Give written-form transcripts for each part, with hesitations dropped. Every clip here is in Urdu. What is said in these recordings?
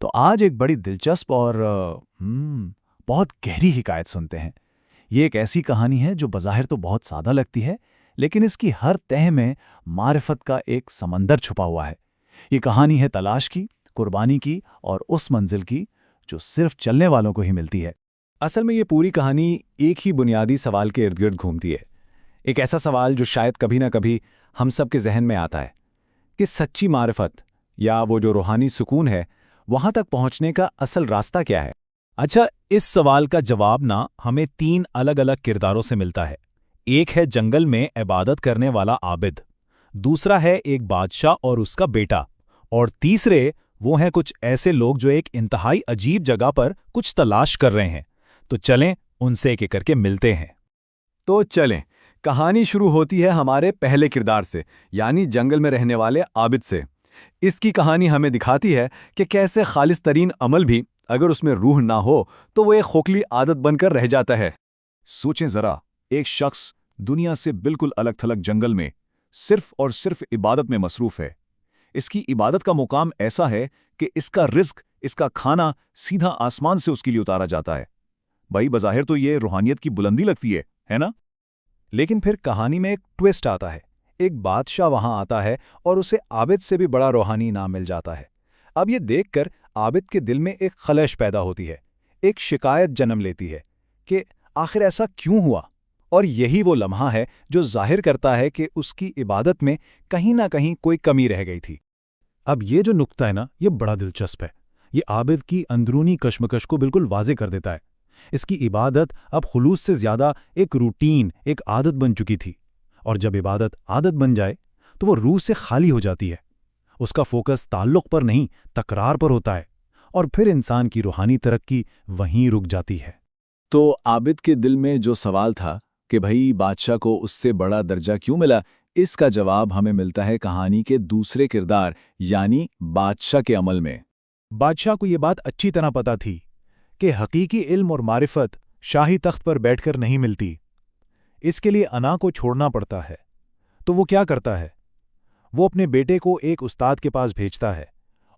تو آج ایک بڑی دلچسپ اور بہت گہری حکایت سنتے ہیں۔ یہ ایک ایسی کہانی ہے جو بظاہر تو بہت سادہ لگتی ہے، لیکن اس کی ہر تہہ میں معرفت کا ایک سمندر چھپا ہوا ہے۔ یہ کہانی ہے تلاش کی، قربانی کی اور اس منزل کی جو صرف چلنے والوں کو ہی ملتی ہے۔ اصل میں یہ پوری کہانی ایک ہی بنیادی سوال کے ارد گرد گھومتی ہے، ایک ایسا سوال جو شاید کبھی نہ کبھی ہم سب کے ذہن میں آتا ہے کہ سچی معرفت یا وہ جو روحانی سکون ہے، وہاں تک پہنچنے کا اصل راستہ کیا ہے؟ اچھا، اس سوال کا جواب ہمیں 3 الگ الگ کرداروں سے ملتا ہے۔ ایک ہے جنگل میں عبادت کرنے والا عابد، دوسرا ہے ایک بادشاہ اور اس کا بیٹا، اور تیسرے وہ ہیں کچھ ایسے لوگ جو ایک انتہائی عجیب جگہ پر کچھ تلاش کر رہے ہیں۔ تو چلیں ان سے ایک ایک کر کے ملتے ہیں۔ تو چلیں، کہانی شروع ہوتی ہے ہمارے پہلے کردار سے، یعنی جنگل میں رہنے والے عابد سے۔ اس کی کہانی ہمیں دکھاتی ہے کہ کیسے خالص ترین عمل بھی اگر اس میں روح نہ ہو تو وہ ایک کھوکھلی عادت بن کر رہ جاتا ہے۔ سوچیں ذرا، ایک شخص دنیا سے بالکل الگ تھلگ جنگل میں صرف اور صرف عبادت میں مصروف ہے۔ اس کی عبادت کا مقام ایسا ہے کہ اس کا رزق، اس کا کھانا سیدھا آسمان سے اس کے لیے اتارا جاتا ہے۔ بھائی بظاہر تو یہ روحانیت کی بلندی لگتی ہے نا؟ لیکن پھر کہانی میں ایک ٹویسٹ آتا ہے۔ ایک بادشاہ وہاں آتا ہے اور اسے عابد سے بھی بڑا روحانی انعام مل جاتا ہے۔ اب یہ دیکھ کر عابد کے دل میں ایک خلش پیدا ہوتی ہے، ایک شکایت جنم لیتی ہے کہ آخر ایسا کیوں ہوا؟ اور یہی وہ لمحہ ہے جو ظاہر کرتا ہے کہ اس کی عبادت میں کہیں نہ کہیں کوئی کمی رہ گئی تھی۔ اب یہ جو نقطہ ہے یہ بڑا دلچسپ ہے۔ یہ عابد کی اندرونی کشمکش کو بالکل واضح کر دیتا ہے۔ اس کی عبادت اب خلوص سے زیادہ ایک روٹین، ایک عادت بن چکی تھی، اور جب عبادت عادت بن جائے تو وہ روح سے خالی ہو جاتی ہے۔ اس کا فوکس تعلق پر نہیں، تکرار پر ہوتا ہے، اور پھر انسان کی روحانی ترقی وہیں رک جاتی ہے۔ تو عابد کے دل میں جو سوال تھا کہ بھئی بادشاہ کو اس سے بڑا درجہ کیوں ملا، اس کا جواب ہمیں ملتا ہے کہانی کے دوسرے کردار یعنی بادشاہ کے عمل میں۔ بادشاہ کو یہ بات اچھی طرح پتہ تھی کہ حقیقی علم اور معرفت شاہی تخت پر بیٹھ کر نہیں ملتی۔ اس کے لیے انا کو چھوڑنا پڑتا ہے۔ تو وہ کیا کرتا ہے؟ وہ اپنے بیٹے کو ایک استاد کے پاس بھیجتا ہے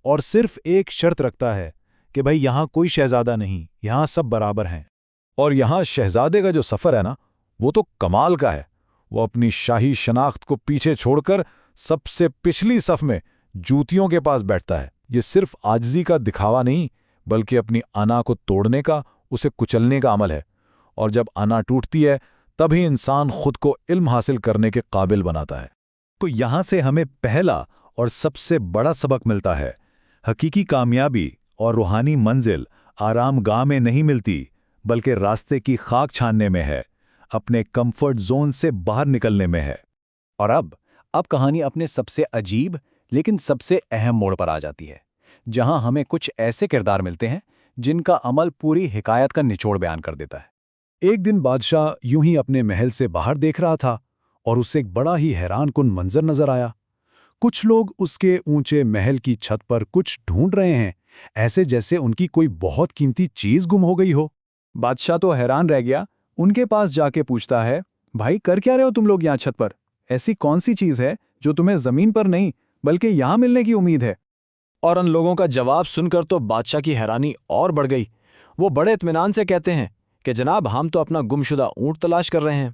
اور صرف ایک شرط رکھتا ہے کہ بھئی یہاں کوئی شہزادہ نہیں، یہاں سب برابر ہیں۔ اور یہاں شہزادے کا جو سفر ہے وہ تو کمال کا ہے۔ وہ اپنی شاہی شناخت کو پیچھے چھوڑ کر سب سے پچھلی صف میں جوتیوں کے پاس بیٹھتا ہے۔ یہ صرف عاجزی کا دکھاوا نہیں، بلکہ اپنی انا کو توڑنے کا، اسے کچلنے کا عمل ہے۔ اور جب انا ٹوٹتی ہے تبھی انسان خود کو علم حاصل کرنے کے قابل بناتا ہے۔ تو یہاں سے ہمیں پہلا اور سب سے بڑا سبق ملتا ہے۔ حقیقی کامیابی اور روحانی منزل آرام گاہ میں نہیں ملتی، بلکہ راستے کی خاک چھاننے میں ہے، اپنے کمفرٹ زون سے باہر نکلنے میں ہے۔ اور اب کہانی اپنے سب سے عجیب لیکن سب سے اہم موڑ پر آ جاتی ہے، جہاں ہمیں کچھ ایسے کردار ملتے ہیں جن کا عمل پوری حکایت کا نچوڑ بیان کر دیتا ہے۔ ایک دن بادشاہ یوں ہی اپنے محل سے باہر دیکھ رہا تھا اور اسے ایک بڑا ہی حیران کن منظر نظر آیا۔ کچھ لوگ اس کے اونچے محل کی چھت پر کچھ ڈھونڈ رہے ہیں، ایسے جیسے ان کی کوئی بہت قیمتی چیز گم ہو گئی ہو۔ بادشاہ تو حیران رہ گیا، ان کے پاس جا کے پوچھتا ہے، بھائی کر کیا رہے ہو تم لوگ یہاں چھت پر؟ ایسی کون سی چیز ہے جو تمہیں زمین پر نہیں بلکہ یہاں ملنے کی امید ہے؟ اور ان لوگوں کا جواب سن کر تو بادشاہ کی حیرانی اور بڑھ گئی۔ وہ بڑے اطمینان سے کہتے ہیں کہ جناب ہم تو اپنا گمشدہ اونٹ تلاش کر رہے ہیں۔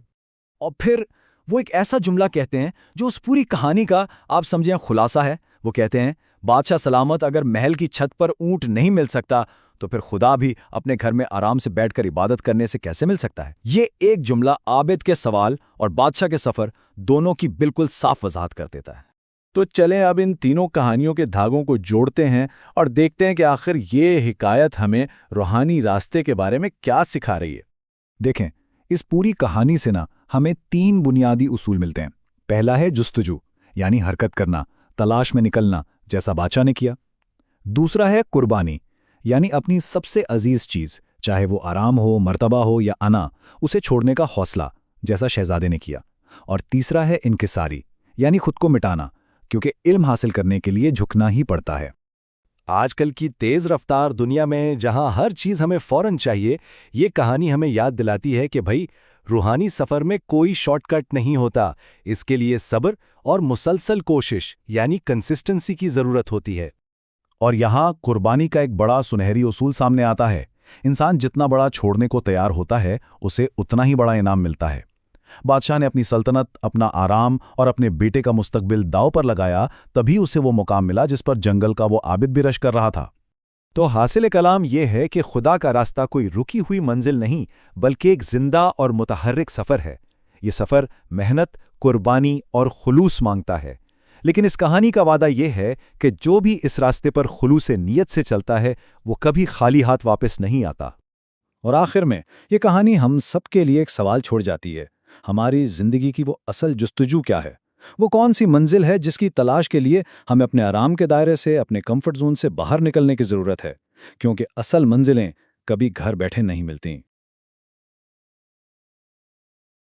اور پھر وہ ایک ایسا جملہ کہتے ہیں جو اس پوری کہانی کا آپ سمجھیں خلاصہ ہے۔ وہ کہتے ہیں، بادشاہ سلامت، اگر محل کی چھت پر اونٹ نہیں مل سکتا تو پھر خدا بھی اپنے گھر میں آرام سے بیٹھ کر عبادت کرنے سے کیسے مل سکتا ہے؟ یہ ایک جملہ عابد کے سوال اور بادشاہ کے سفر دونوں کی بالکل صاف وضاحت کر دیتا ہے۔ تو چلیں اب ان تینوں کہانیوں کے دھاگوں کو جوڑتے ہیں اور دیکھتے ہیں کہ آخر یہ حکایت ہمیں روحانی راستے کے بارے میں کیا سکھا رہی ہے۔ دیکھیں، اس پوری کہانی سے ہمیں 3 بنیادی اصول ملتے ہیں۔ پہلا ہے جستجو، یعنی حرکت کرنا، تلاش میں نکلنا، جیسا بادشاہ نے کیا۔ دوسرا ہے قربانی، یعنی اپنی سب سے عزیز چیز، چاہے وہ آرام ہو، مرتبہ ہو یا انا، اسے چھوڑنے کا حوصلہ، جیسا شہزادے نے کیا۔ اور تیسرا ہے انکساری، یعنی خود کو مٹانا، کیونکہ علم حاصل کرنے کے لیے جھکنا ہی پڑتا ہے۔ آج کل کی تیز رفتار دنیا میں جہاں ہر چیز ہمیں فوراً چاہیے، یہ کہانی ہمیں یاد دلاتی ہے کہ بھئی روحانی سفر میں کوئی شارٹ کٹ نہیں ہوتا۔ اس کے لیے صبر اور مسلسل کوشش یعنی کنسسٹنسی کی ضرورت ہوتی ہے۔ اور یہاں قربانی کا ایک بڑا سنہری اصول سامنے آتا ہے۔ انسان جتنا بڑا چھوڑنے کو تیار ہوتا ہے اسے اتنا ہی بڑا انعام ملتا ہے۔ بادشاہ نے اپنی سلطنت، اپنا آرام اور اپنے بیٹے کا مستقبل داؤ پر لگایا، تبھی اسے وہ مقام ملا جس پر جنگل کا وہ عابد بھی رش کر رہا تھا۔ تو حاصل کلام یہ ہے کہ خدا کا راستہ کوئی رکی ہوئی منزل نہیں، بلکہ ایک زندہ اور متحرک سفر ہے۔ یہ سفر محنت، قربانی اور خلوص مانگتا ہے، لیکن اس کہانی کا وعدہ یہ ہے کہ جو بھی اس راستے پر خلوص نیت سے چلتا ہے وہ کبھی خالی ہاتھ واپس نہیں آتا۔ اور آخر میں یہ کہانی ہم سب کے لیے ایک سوال چھوڑ جاتی ہے، ہماری زندگی کی وہ اصل جستجو کیا ہے؟ وہ کون سی منزل ہے جس کی تلاش کے لیے ہمیں اپنے آرام کے دائرے سے، اپنے کمفرٹ زون سے باہر نکلنے کی ضرورت ہے؟ کیونکہ اصل منزلیں کبھی گھر بیٹھے نہیں ملتیں۔